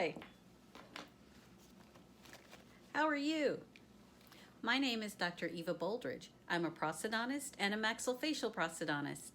Hi, how are you? My name is Dr. Eva Boldridge. I'm a prosthodontist and a maxillofacial prosthodontist.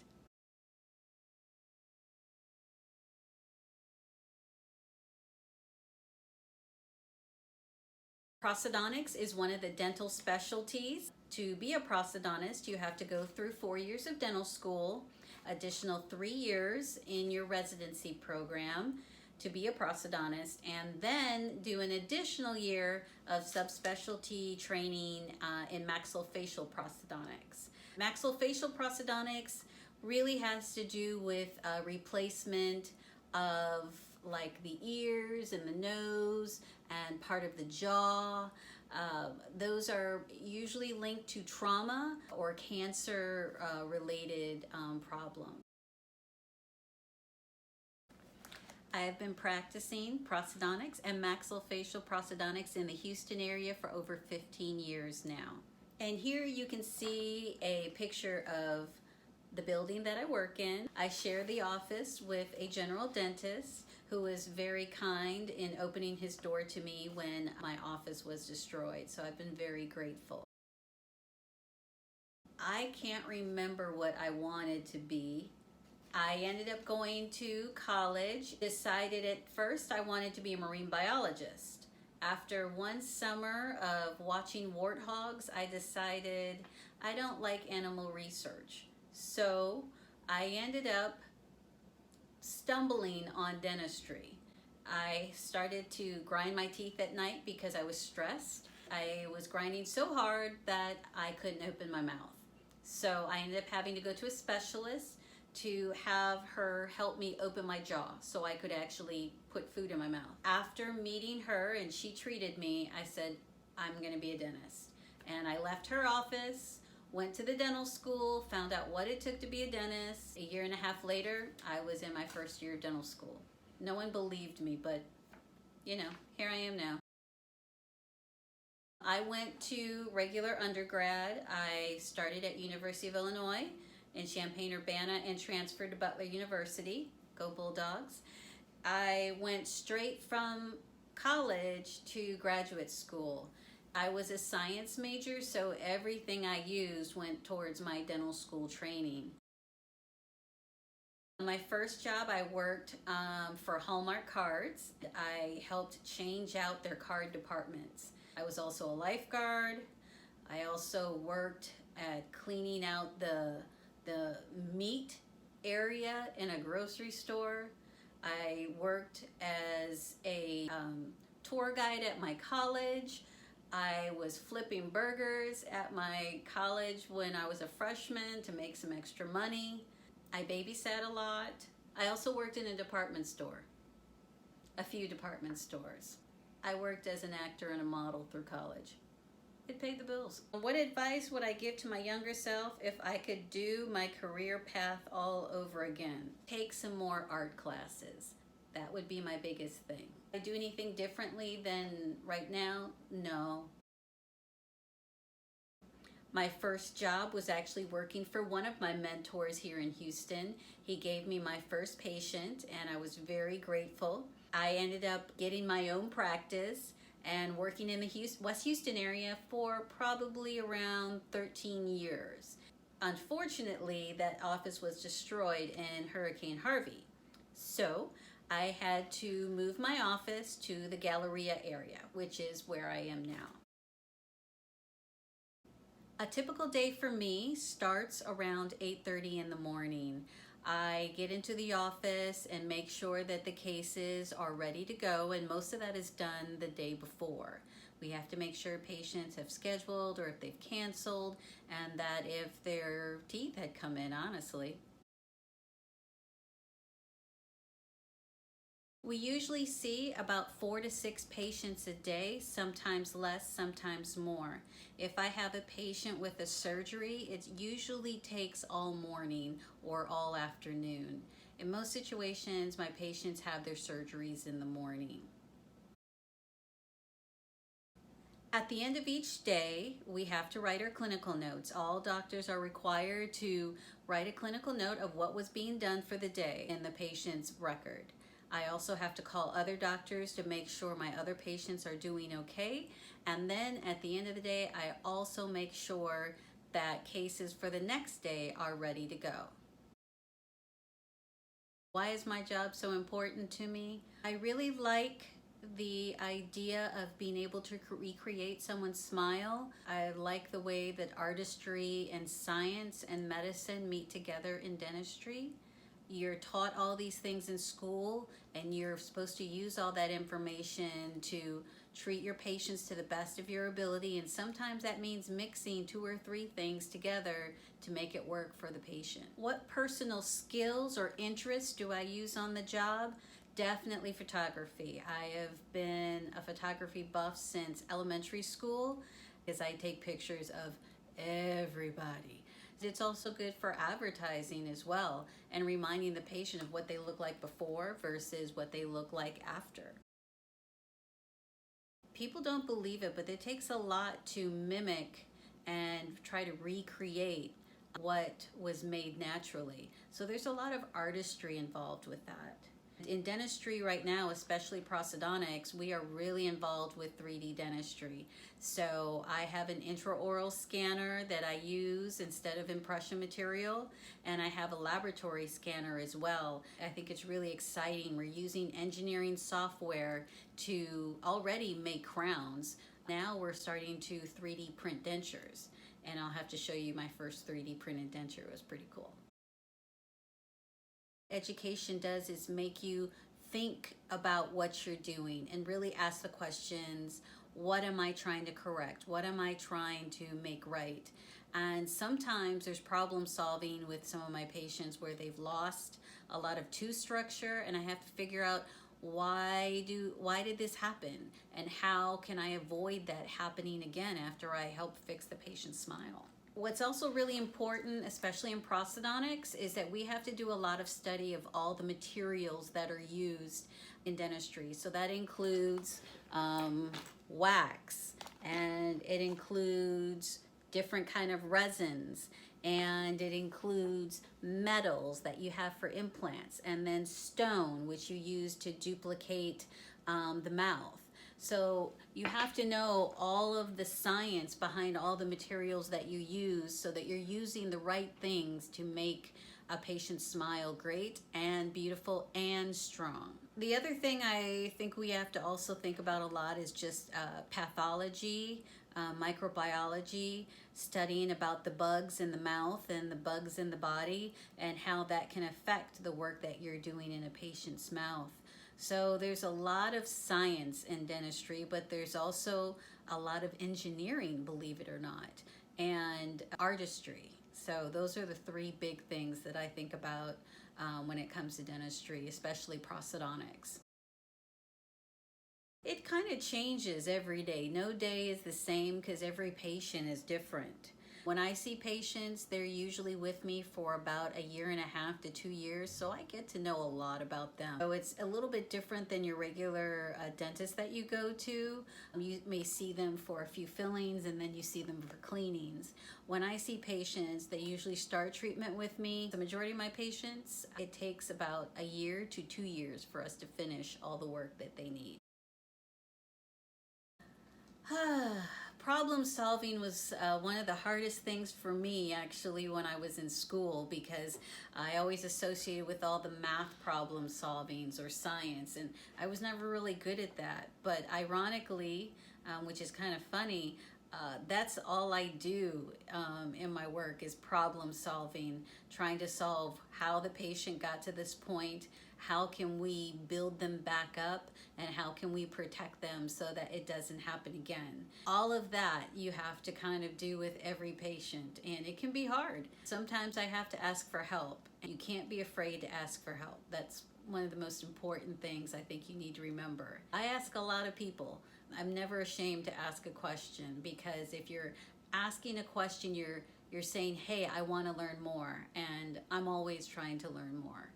Prosthodontics is one of the dental specialties. To be a prosthodontist, you have to go through 4 years of dental school, additional 3 years in your residency program to be a prosthodontist, and then do an additional year of subspecialty training in maxillofacial prosthodontics. Maxillofacial prosthodontics really has to do with replacement of like the ears and the nose and part of the jaw. Those are usually linked to trauma or cancer related problems. I have been practicing prosthodontics and maxillofacial prosthodontics in the Houston area for over 15 years now. And here you can see a picture of the building that I work in. I share the office with a general dentist who was very kind in opening his door to me when my office was destroyed. So I've been very grateful. I can't remember what I wanted to be. I ended up going to college, decided at first I wanted to be a marine biologist. After one summer of watching warthogs, I decided I don't like animal research. So I ended up stumbling on dentistry. I started to grind my teeth at night because I was stressed. I was grinding so hard that I couldn't open my mouth. So I ended up having to go to a specialist to have her help me open my jaw so I could actually put food in my mouth. After meeting her and she treated me, I said, I'm gonna be a dentist. And I left her office, went to the dental school, found out what it took to be a dentist. A year and a half later, I was in my first year of dental school. No one believed me, but you know, here I am now. I went to regular undergrad. I started at University of Illinois in Champaign-Urbana and transferred to Butler University. Go Bulldogs. I went straight from college to graduate school. I was a science major, so everything I used went towards my dental school training. My first job, I worked for Hallmark Cards. I helped change out their card departments. I was also a lifeguard. I also worked at cleaning out the meat area in a grocery store. I worked as a tour guide at my college. I was flipping burgers at my college when I was a freshman to make some extra money. I babysat a lot. I also worked in a department store, a few department stores. I worked as an actor and a model through college. It paid the bills. What advice would I give to my younger self if I could do my career path all over again? Take some more art classes. That would be my biggest thing. I do anything differently than right now? No. My first job was actually working for one of my mentors here in Houston. He gave me my first patient and I was very grateful. I ended up getting my own practice and working in the West Houston area for probably around 13 years. Unfortunately, that office was destroyed in Hurricane Harvey. So I had to move my office to the Galleria area, which is where I am now. A typical day for me starts around 8:30 in the morning. I get into the office and make sure that the cases are ready to go, and most of that is done the day before. We have to make sure patients have scheduled or if they've canceled, and that if their teeth had come in, honestly. We usually see about 4 to 6 patients a day, sometimes less, sometimes more. If I have a patient with a surgery, it usually takes all morning or all afternoon. In most situations, my patients have their surgeries in the morning. At the end of each day, we have to write our clinical notes. All doctors are required to write a clinical note of what was being done for the day in the patient's record. I also have to call other doctors to make sure my other patients are doing okay. And then at the end of the day, I also make sure that cases for the next day are ready to go. Why is my job so important to me? I really like the idea of being able to recreate someone's smile. I like the way that artistry and science and medicine meet together in dentistry. You're taught all these things in school, and you're supposed to use all that information to treat your patients to the best of your ability, and sometimes that means mixing 2 or 3 things together to make it work for the patient. What personal skills or interests do I use on the job? Definitely photography. I have been a photography buff since elementary school because I take pictures of everybody. It's also good for advertising as well, and reminding the patient of what they look like before versus what they look like after. People don't believe it, but it takes a lot to mimic and try to recreate what was made naturally. So there's a lot of artistry involved with that. In dentistry right now, especially prosthodontics, we are really involved with 3D dentistry. So I have an intraoral scanner that I use instead of impression material, and I have a laboratory scanner as well. I think it's really exciting. We're using engineering software to already make crowns. Now we're starting to 3D print dentures, and I'll have to show you my first 3D printed denture. It was pretty cool. Education does is make you think about what you're doing and really ask the questions, what am I trying to correct? What am I trying to make right? And sometimes there's problem solving with some of my patients where they've lost a lot of tooth structure, and I have to figure out why did this happen, and how can I avoid that happening again after I help fix the patient's smile. What's also really important, especially in prosthodontics, is that we have to do a lot of study of all the materials that are used in dentistry. So that includes wax, and it includes different kind of resins, and it includes metals that you have for implants, and then stone, which you use to duplicate the mouth. So you have to know all of the science behind all the materials that you use so that you're using the right things to make a patient's smile great and beautiful and strong. The other thing I think we have to also think about a lot is just pathology, microbiology, studying about the bugs in the mouth and the bugs in the body and how that can affect the work that you're doing in a patient's mouth. So there's a lot of science in dentistry, but there's also a lot of engineering, believe it or not, and artistry. So those are the 3 big things that I think about when it comes to dentistry, especially prosthodontics. It kind of changes every day. No day is the same because every patient is different. When I see patients, they're usually with me for about 1.5 to 2 years, so I get to know a lot about them. So it's a little bit different than your regular dentist that you go to. You may see them for a few fillings, and then you see them for cleanings. When I see patients, they usually start treatment with me. The majority of my patients, it takes about 1 year to 2 years for us to finish all the work that they need. Problem solving was one of the hardest things for me actually when I was in school, because I always associated with all the math problem solvings or science, and I was never really good at that. But ironically, which is kind of funny, that's all I do in my work is problem solving, trying to solve how the patient got to this point, how can we build them back up, and how can we protect them so that it doesn't happen again. All of that you have to kind of do with every patient, and it can be hard. Sometimes I have to ask for help. You can't be afraid to ask for help. That's one of the most important things I think you need to remember. I ask a lot of people. I'm never ashamed to ask a question, because if you're asking a question, you're saying, hey, I want to learn more, and I'm always trying to learn more.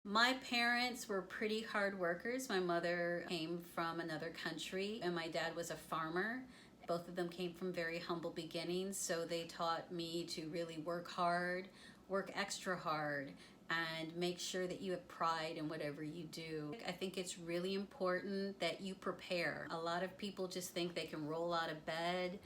My parents were pretty hard workers. My mother came from another country, and my dad was a farmer. Both of them came from very humble beginnings, so they taught me to really work hard, work extra hard, and make sure that you have pride in whatever you do. I think it's really important that you prepare. A lot of people just think they can roll out of bed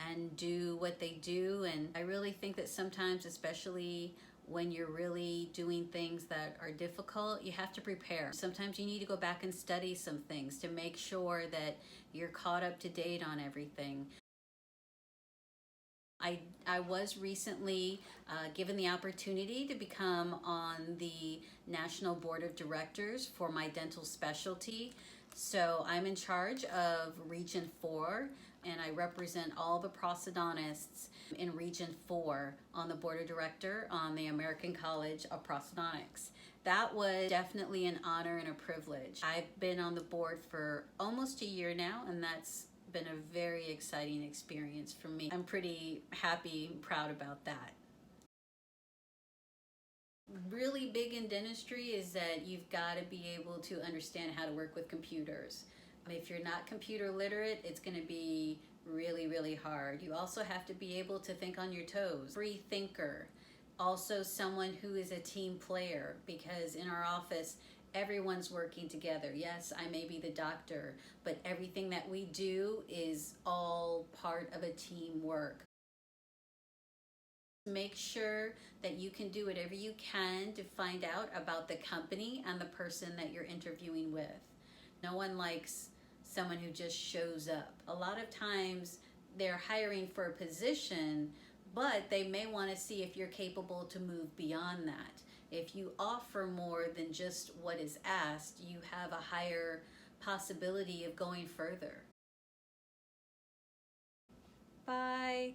and do what they do, and I really think that sometimes, especially when you're really doing things that are difficult, you have to prepare. Sometimes you need to go back and study some things to make sure that you're caught up to date on everything. I was recently given the opportunity to become on the National Board of Directors for my dental specialty. So I'm in charge of Region 4, and I represent all the prosthodontists in Region 4 on the Board of Director on the American College of Prosthodontics. That was definitely an honor and a privilege. I've been on the board for almost a year now, and that's been a very exciting experience for me. I'm pretty happy and proud about that. Really big in dentistry is that you've got to be able to understand how to work with computers. If you're not computer literate, it's going to be really, really hard. You also have to be able to think on your toes. Free thinker. Also someone who is a team player, because in our office, everyone's working together. Yes, I may be the doctor, but everything that we do is all part of a teamwork. Make sure that you can do whatever you can to find out about the company and the person that you're interviewing with. No one likes someone who just shows up. A lot of times they're hiring for a position, but they may want to see if you're capable to move beyond that. If you offer more than just what is asked, you have a higher possibility of going further. Bye.